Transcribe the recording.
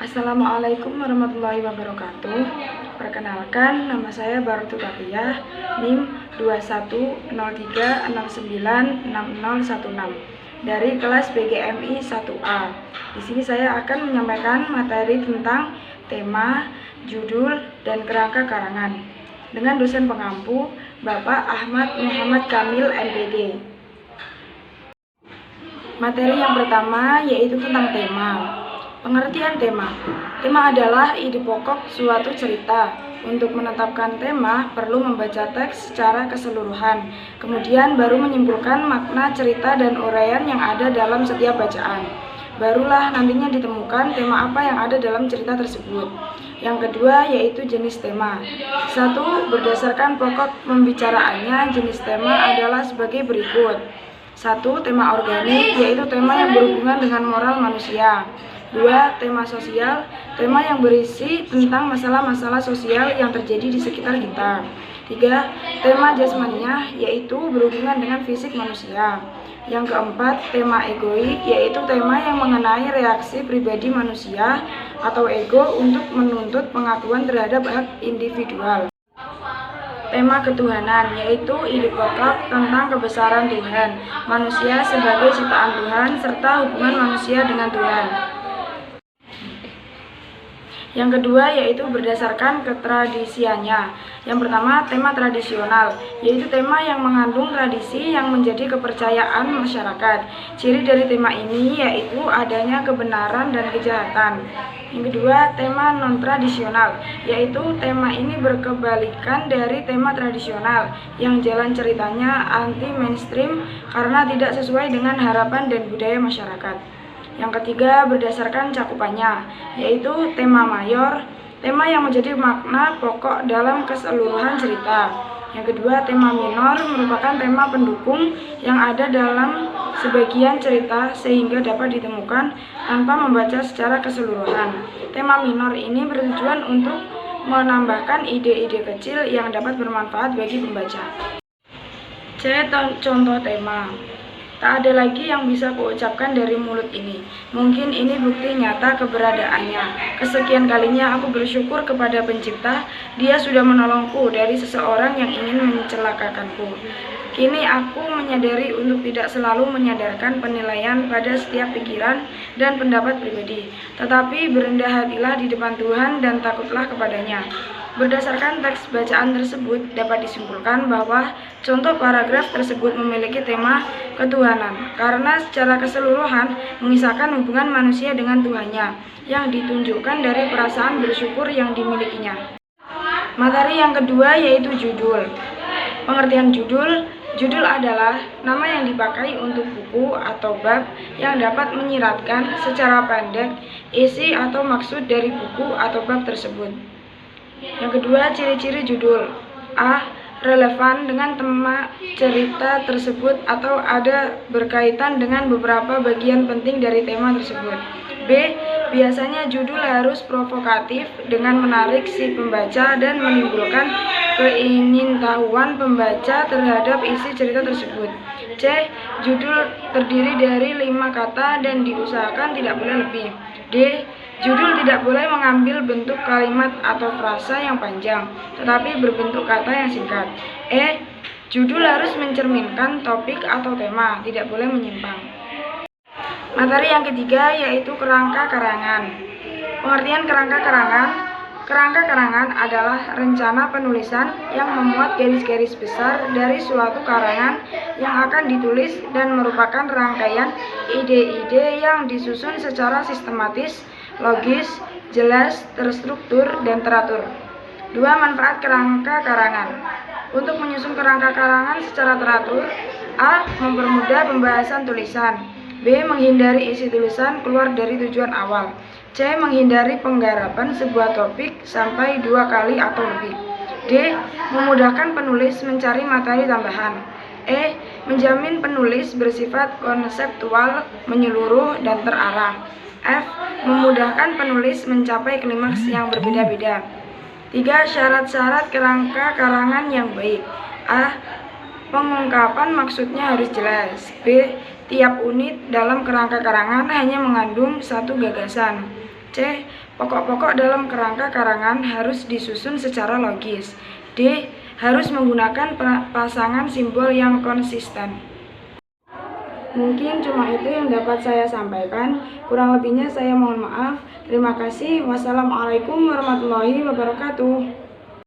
Assalamualaikum warahmatullahi wabarakatuh. Perkenalkan, nama saya Bartu Taqiyah, NIM 2103696016 dari kelas BGMI 1A. Di sini saya akan menyampaikan materi tentang tema, judul, dan kerangka karangan dengan dosen pengampu Bapak Ahmad Muhammad Kamil, MPD. Materi yang pertama yaitu tentang tema. Pengertian tema. Tema adalah ide pokok suatu cerita. Untuk menetapkan tema, perlu membaca teks secara keseluruhan, kemudian baru menyimpulkan makna cerita dan uraian yang ada dalam setiap bacaan. Barulah nantinya ditemukan tema apa yang ada dalam cerita tersebut. Yang kedua yaitu jenis tema. 1. Berdasarkan pokok pembicaraannya, jenis tema adalah sebagai berikut. 1. Tema organik, yaitu tema yang berhubungan dengan moral manusia. 2. Tema sosial, tema yang berisi tentang masalah-masalah sosial yang terjadi di sekitar kita. 3. Tema jasmaniah, yaitu berhubungan dengan fisik manusia. Yang keempat, tema egoik, yaitu tema yang mengenai reaksi pribadi manusia atau ego untuk menuntut pengakuan terhadap hak individual. Tema ketuhanan, yaitu ide pokok tentang kebesaran Tuhan, manusia sebagai ciptaan Tuhan, serta hubungan manusia dengan Tuhan. Yang kedua yaitu berdasarkan ketradisiannya. Yang pertama, tema tradisional, yaitu tema yang mengandung tradisi yang menjadi kepercayaan masyarakat. Ciri dari tema ini yaitu adanya kebenaran dan kejahatan. Yang kedua, tema non-tradisional, yaitu tema ini berkebalikan dari tema tradisional, yang jalan ceritanya anti-mainstream karena tidak sesuai dengan harapan dan budaya masyarakat. Yang ketiga, berdasarkan cakupannya, yaitu tema mayor, tema yang menjadi makna pokok dalam keseluruhan cerita. Yang kedua, tema minor merupakan tema pendukung yang ada dalam sebagian cerita sehingga dapat ditemukan tanpa membaca secara keseluruhan. Tema minor ini bertujuan untuk menambahkan ide-ide kecil yang dapat bermanfaat bagi pembaca. C. Contoh tema. Tak ada lagi yang bisa kuucapkan dari mulut ini. Mungkin ini bukti nyata keberadaannya. Kesekian kalinya aku bersyukur kepada pencipta. Dia sudah menolongku dari seseorang yang ingin mencelakakanku. Kini aku menyadari untuk tidak selalu menyadarkan penilaian pada setiap pikiran dan pendapat pribadi, tetapi berendah hatilah di depan Tuhan dan takutlah kepadanya. Berdasarkan teks bacaan tersebut, dapat disimpulkan bahwa contoh paragraf tersebut memiliki tema ketuhanan, karena secara keseluruhan mengisahkan hubungan manusia dengan Tuhannya, yang ditunjukkan dari perasaan bersyukur yang dimilikinya. Materi yang kedua yaitu judul. Pengertian judul. Judul adalah nama yang dipakai untuk buku atau bab yang dapat menyiratkan secara pendek isi atau maksud dari buku atau bab tersebut. Yang kedua, ciri-ciri judul. A. Relevan dengan tema cerita tersebut atau ada berkaitan dengan beberapa bagian penting dari tema tersebut. B. Biasanya judul harus provokatif dengan menarik si pembaca dan menimbulkan keingintahuan pembaca terhadap isi cerita tersebut. C. Judul terdiri dari 5 kata dan diusahakan tidak boleh lebih. D. Judul tidak boleh mengambil bentuk kalimat atau frasa yang panjang, tetapi berbentuk kata yang singkat. E. Judul harus mencerminkan topik atau tema, tidak boleh menyimpang. Materi yang ketiga yaitu kerangka karangan. Pengertian kerangka karangan. Kerangka karangan adalah rencana penulisan yang memuat garis-garis besar dari suatu karangan yang akan ditulis dan merupakan rangkaian ide-ide yang disusun secara sistematis, logis, jelas, terstruktur, dan teratur. 2. Manfaat kerangka karangan. Untuk menyusun kerangka karangan secara teratur, A. Mempermudah pembahasan tulisan. B. Menghindari isi tulisan keluar dari tujuan awal. C. Menghindari penggarapan sebuah topik sampai 2 kali atau lebih. D. Memudahkan penulis mencari materi tambahan. E. Menjamin penulis bersifat konseptual, menyeluruh, dan terarah. F. Memudahkan penulis mencapai klimaks yang berbeda-beda. 3. Syarat-syarat kerangka karangan yang baik. A. Pengungkapan maksudnya harus jelas. B. Tiap unit dalam kerangka karangan hanya mengandung satu gagasan. C. Pokok-pokok dalam kerangka karangan harus disusun secara logis. D. Harus menggunakan pasangan simbol yang konsisten. Mungkin cuma itu yang dapat saya sampaikan. Kurang lebihnya saya mohon maaf. Terima kasih. Wassalamualaikum warahmatullahi wabarakatuh.